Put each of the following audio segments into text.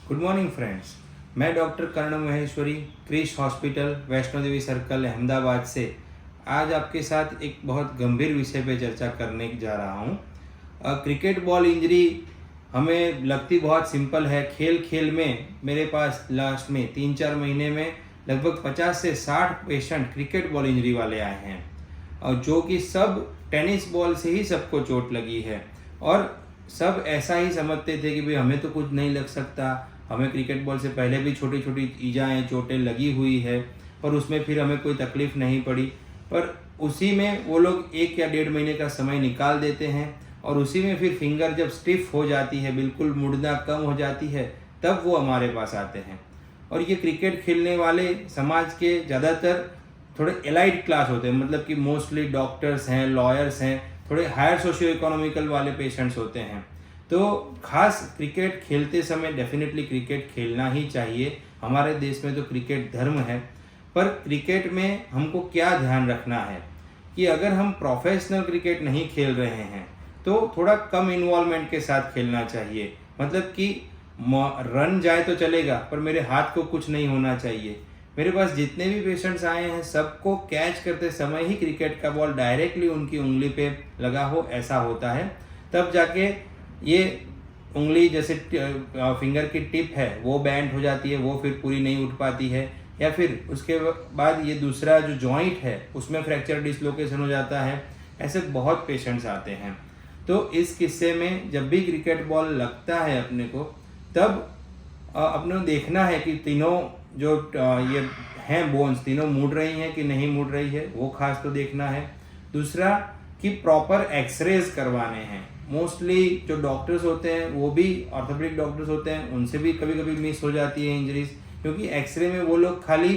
Good morning friends. मैं doctor कर्ण Maheshwari, Krrish hospital, Vaishno Devi circle, Ahmedabad से आज आपके साथ एक बहुत गंभीर विषय पे चर्चा करने जा रहा हूँ। क्रिकेट बॉल इंजरी हमें लगती बहुत सिंपल है। खेल खेल में मेरे पास लास्ट में 3-4 महीने में लगभग 50 से 60 पेशेंट क्रिकेट बॉल इंजरी वाले आए हैं, और जो कि सब टेनिस बॉल से ही सबको चोट लगी है। और सब ऐसा ही समझते थे कि भाई हमें तो कुछ नहीं लग सकता, हमें क्रिकेट बॉल से पहले भी छोटी छोटी ईजाएँ चोटें लगी हुई है, पर उसमें फिर हमें कोई तकलीफ़ नहीं पड़ी। पर उसी में वो लोग 1 या 1.5 महीने का समय निकाल देते हैं, और उसी में फिर फिंगर जब स्टिफ हो जाती है, बिल्कुल मुड़ना कम हो जाती है, तब वो हमारे पास आते हैं। और ये क्रिकेट खेलने वाले समाज के ज़्यादातर थोड़े एलाइड क्लास होते हैं, मतलब कि मोस्टली डॉक्टर्स हैं, लॉयर्स हैं, थोड़े हायर सोशियो इकोनॉमिकल वाले पेशेंट्स होते हैं। तो खास क्रिकेट खेलते समय डेफिनेटली क्रिकेट खेलना ही चाहिए। हमारे देश में तो क्रिकेट धर्म है। पर क्रिकेट में हमको क्या ध्यान रखना है कि अगर हम प्रोफेशनल क्रिकेट नहीं खेल रहे हैं तो थोड़ा कम इन्वॉल्वमेंट के साथ खेलना चाहिए। मतलब कि रन जाए तो चलेगा, पर मेरे हाथ को कुछ नहीं होना चाहिए। मेरे पास जितने भी पेशेंट्स आए हैं सबको कैच करते समय ही क्रिकेट का बॉल डायरेक्टली उनकी उंगली पे लगा हो, ऐसा होता है। तब जाके ये उंगली जैसे फिंगर की टिप है वो बैंड हो जाती है, वो फिर पूरी नहीं उठ पाती है, या फिर उसके बाद ये दूसरा जो जॉइंट है उसमें फ्रैक्चर डिसलोकेशन हो जाता है। ऐसे बहुत पेशेंट्स आते हैं। तो इस किस्से में जब भी क्रिकेट बॉल लगता है अपने को, तब अपने देखना है कि तीनों जो ये हैं बोन्स, तीनों मुड़ रही हैं कि नहीं मुड़ रही है, वो खास तो देखना है। दूसरा कि प्रॉपर एक्सरेज करवाने हैं। मोस्टली जो डॉक्टर्स होते हैं वो भी ऑर्थोपेडिक डॉक्टर्स होते हैं, उनसे भी कभी कभी मिस हो जाती है इंजरीज, क्योंकि एक्सरे में वो लोग खाली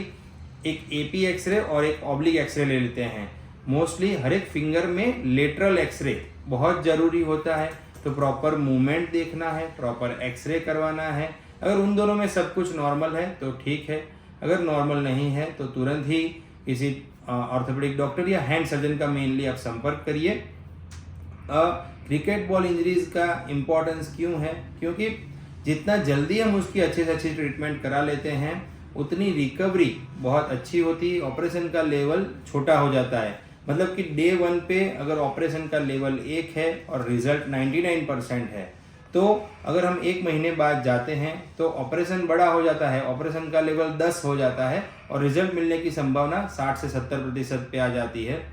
एक एपी एक्सरे और एक ऑब्लिक एक्सरे ले लेते हैं। मोस्टली हर एक फिंगर में लेटरल एक्सरे बहुत ज़रूरी होता है। तो प्रॉपर मूवमेंट देखना है, प्रॉपर एक्सरे करवाना है। अगर उन दोनों में सब कुछ नॉर्मल है तो ठीक है, अगर नॉर्मल नहीं है तो तुरंत ही किसी ऑर्थोपेडिक डॉक्टर या हैंड सर्जन का मेनली आप संपर्क करिए। क्रिकेट बॉल इंजरीज का इम्पोर्टेंस क्यों है? क्योंकि जितना जल्दी हम उसकी अच्छे से अच्छी ट्रीटमेंट करा लेते हैं उतनी रिकवरी बहुत अच्छी होती है। ऑपरेशन का लेवल छोटा हो जाता है। मतलब कि डे 1 पे अगर ऑपरेशन का लेवल 1 है और रिजल्ट 99% है, तो अगर हम 1 महीने बाद जाते हैं तो ऑपरेशन बड़ा हो जाता है, ऑपरेशन का लेवल 10 हो जाता है और रिजल्ट मिलने की संभावना 60 से 70% पे आ जाती है।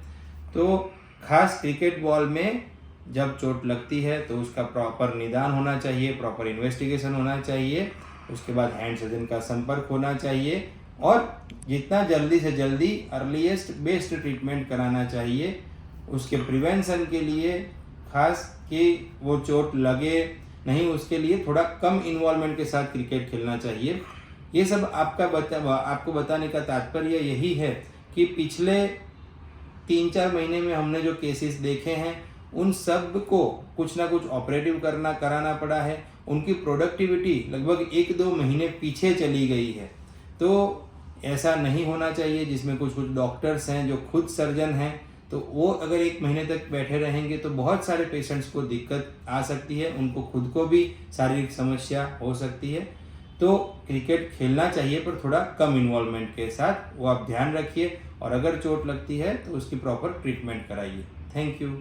तो खास क्रिकेट बॉल में जब चोट लगती है तो उसका प्रॉपर निदान होना चाहिए, प्रॉपर इन्वेस्टिगेशन होना चाहिए, उसके बाद हैंड सर्जन का संपर्क होना चाहिए, और जितना जल्दी से जल्दी अर्लीस्ट बेस्ट ट्रीटमेंट कराना चाहिए। उसके प्रिवेंशन के लिए खास कि वो चोट लगे नहीं, उसके लिए थोड़ा कम इन्वॉल्वमेंट के साथ क्रिकेट खेलना चाहिए। ये सब आपको बताने का तात्पर्य यही है कि पिछले 3-4 महीने में हमने जो केसेस देखे हैं उन सब को कुछ ना कुछ ऑपरेटिव कराना पड़ा है। उनकी प्रोडक्टिविटी लगभग 1-2 महीने पीछे चली गई है। तो ऐसा नहीं होना चाहिए। जिसमें कुछ डॉक्टर्स हैं जो खुद सर्जन हैं, तो वो अगर 1 महीने तक बैठे रहेंगे तो बहुत सारे पेशेंट्स को दिक्कत आ सकती है, उनको खुद को भी शारीरिक समस्या हो सकती है। तो क्रिकेट खेलना चाहिए पर थोड़ा कम इन्वॉल्वमेंट के साथ, वो आप ध्यान रखिए। और अगर चोट लगती है तो उसकी प्रॉपर ट्रीटमेंट कराइए। Thank you.